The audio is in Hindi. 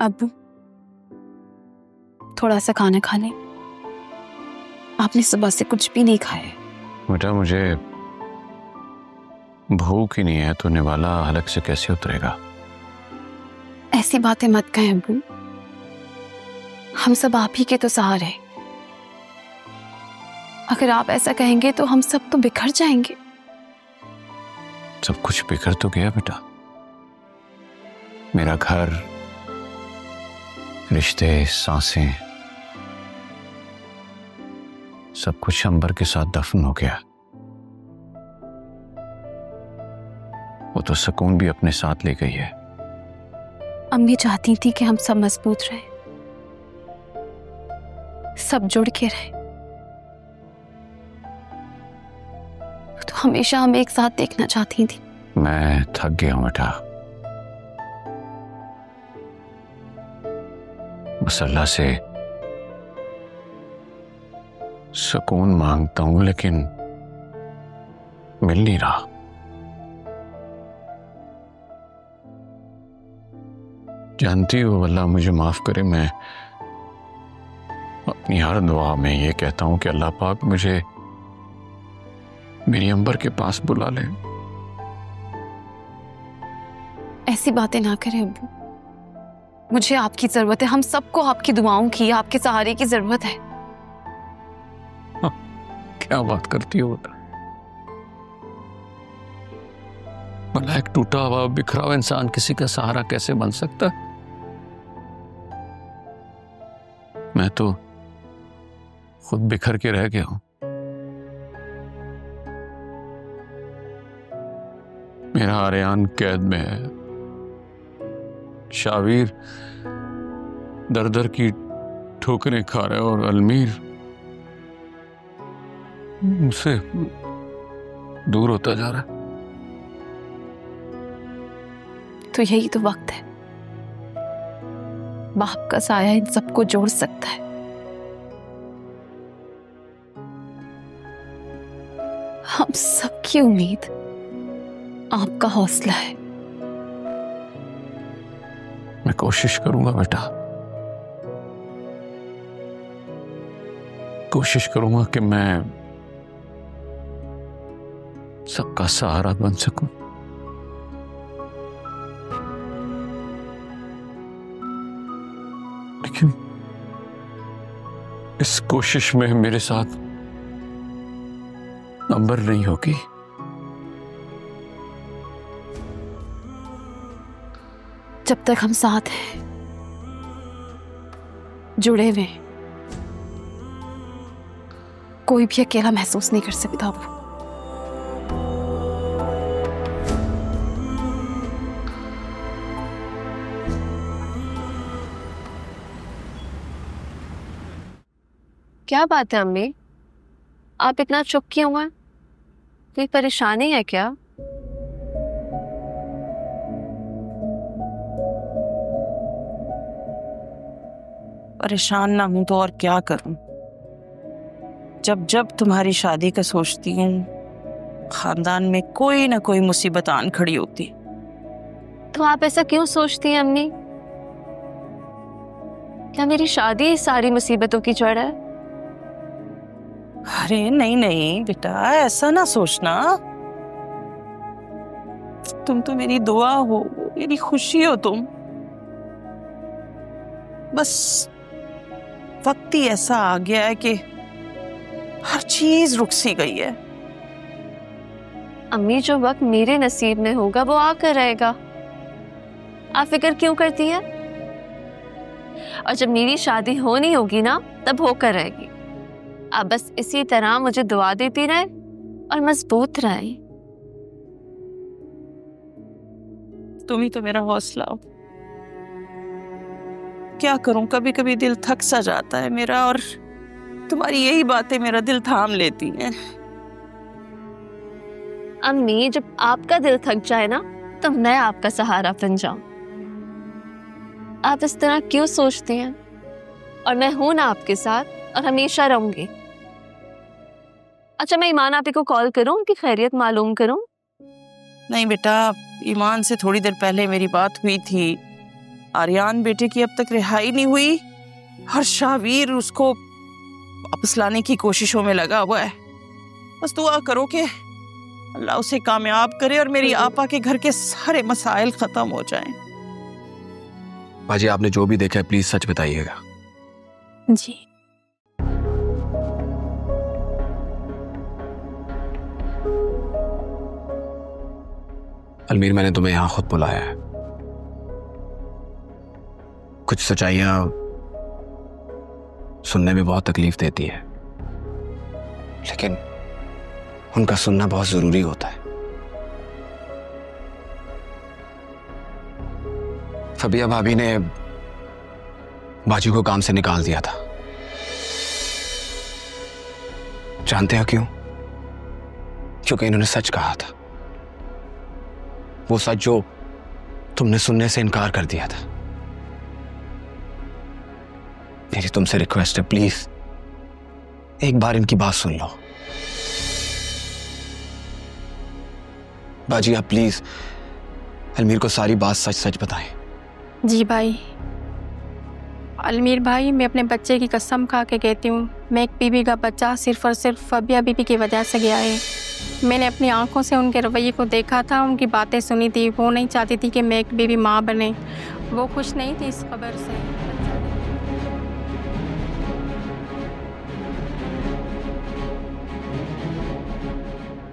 अब्बू, थोड़ा सा खाना खा लें। आपने सुबह से कुछ भी नहीं खाया है। बेटा मुझे भूख ही नहीं है तो निवाला हलक से कैसे उतरेगा? ऐसी बातें मत कहें अब्बू, हम सब आप ही के तो सहारे हैं। अगर आप ऐसा कहेंगे तो हम सब तो बिखर जाएंगे। सब कुछ बिखर तो गया बेटा, मेरा घर, रिश्ते, सांसें, सब कुछ अंबर के साथ दफन हो गया। वो तो सुकून भी अपने साथ ले गई है। अम्मी चाहती थी कि हम सब मजबूत रहें, सब जुड़ के रहें, तो हमेशा हम एक साथ देखना चाहती थी। मैं थक गया हूं बेटा, बस अल्लाह से सुकून मांगता हूं लेकिन मिल नहीं रहा। जानती हो अल्लाह मुझे माफ करे, मैं अपनी हर दुआ में ये कहता हूं कि अल्लाह पाक मुझे मेरी अंबर के पास बुला ले। ऐसी बातें ना करें अब्बू, मुझे आपकी जरूरत है। हम सबको आपकी दुआओं की, आपके सहारे की जरूरत है। क्या बात करती हो बेटा? भला एक टूटा हुआ बिखरा हुआ इंसान किसी का सहारा कैसे बन सकता है? मैं तो खुद बिखर के रह गया हूं। मेरा आर्यान कैद में है, शावीर दर दर की ठोकरें खा रहा है और अलमीर मुझसे दूर होता जा रहा है। तो यही तो वक्त है, बाप का साया इन सबको जोड़ सकता है। हम सबकी उम्मीद आपका हौसला है। मैं कोशिश करूंगा बेटा, कोशिश करूंगा कि मैं सबका सहारा बन सकूं। लेकिन इस कोशिश में मेरे साथ अंबर नहीं होगी। जब तक हम साथ हैं, जुड़े हुए, कोई भी अकेला महसूस नहीं कर सकता। वो क्या बात है अम्मी, आप इतना चुप क्यों हुआ? कोई परेशानी है क्या? परेशान ना हूं तो और क्या करूं। जब जब तुम्हारी शादी का सोचती हूँ, खानदान में कोई ना कोई मुसीबत आन खड़ी होती। तो आप ऐसा क्यों सोचती हैं अम्मी? क्या मेरी शादी इस सारी मुसीबतों की जड़ है? अरे नहीं नहीं बेटा, ऐसा ना सोचना। तुम तो मेरी दुआ हो, मेरी खुशी हो तुम। बस वक्त ही ऐसा आ गया है कि हर चीज रुक सी गई है। अम्मी, जो वक्त मेरे नसीब में होगा वो आकर रहेगा, आप फिक्र क्यों करती हैं? और जब मेरी शादी होनी होगी ना, तब होकर रहेगी। आप बस इसी तरह मुझे दुआ देती रहे और मजबूत रहे। तुम ही तो मेरा हौसला हो। क्या करूं, कभी कभी दिल थक सा जाता है मेरा, और तुम्हारी यही बातें मेरा दिल थाम लेती हैं। अम्मी, जब आपका दिल थक जाए ना, तो मैं आपका सहारा बन जाऊं। आप इस तरह क्यों सोचती हैं? और मैं हूं ना आपके साथ, और हमेशा रहूंगी। अच्छा, मैं ईमान आपी को कॉल करूं, उनकी खैरियत मालूम करूं? नहीं बेटा, ईमान से थोड़ी देर पहले मेरी बात हुई थी आर्यान बेटे की अब तक रिहाई नहीं हुई और शावीर उसको वापस लाने की कोशिशों में लगा हुआ है। बस दुआ करो कि अल्लाह उसे कामयाब करे और मेरी आपा के घर के सारे मसाइल खत्म हो जाएं। बाजी, आपने जो भी देखा है प्लीज सच बताइएगा। जी। अलमीर, मैंने तुम्हें यहां खुद बुलाया है। कुछ सच्चाइयां सुनने में बहुत तकलीफ देती है, लेकिन उनका सुनना बहुत जरूरी होता है। फबिया भाभी ने बाजी को काम से निकाल दिया था। जानते हो क्यों? क्योंकि इन्होंने सच कहा था, वो सच जो तुमने सुनने से इनकार कर दिया था। मेरी तुमसे रिक्वेस्ट है, प्लीज एक बार इनकी बात सुन लो। बाजी, आप प्लीज अलमीर को सारी बात सच सच बताएं। जी भाई। अलमीर भाई, मैं अपने बच्चे की कसम खा के कहती हूँ, मैं एक बीबी का बच्चा सिर्फ और सिर्फ फबिया बीबी की वजह से गया है। मैंने अपनी आंखों से उनके रवैये को देखा था, उनकी बातें सुनी थी। वो नहीं चाहती थी कि मैं एक बीबी माँ बने। वो खुश नहीं थी इस खबर से।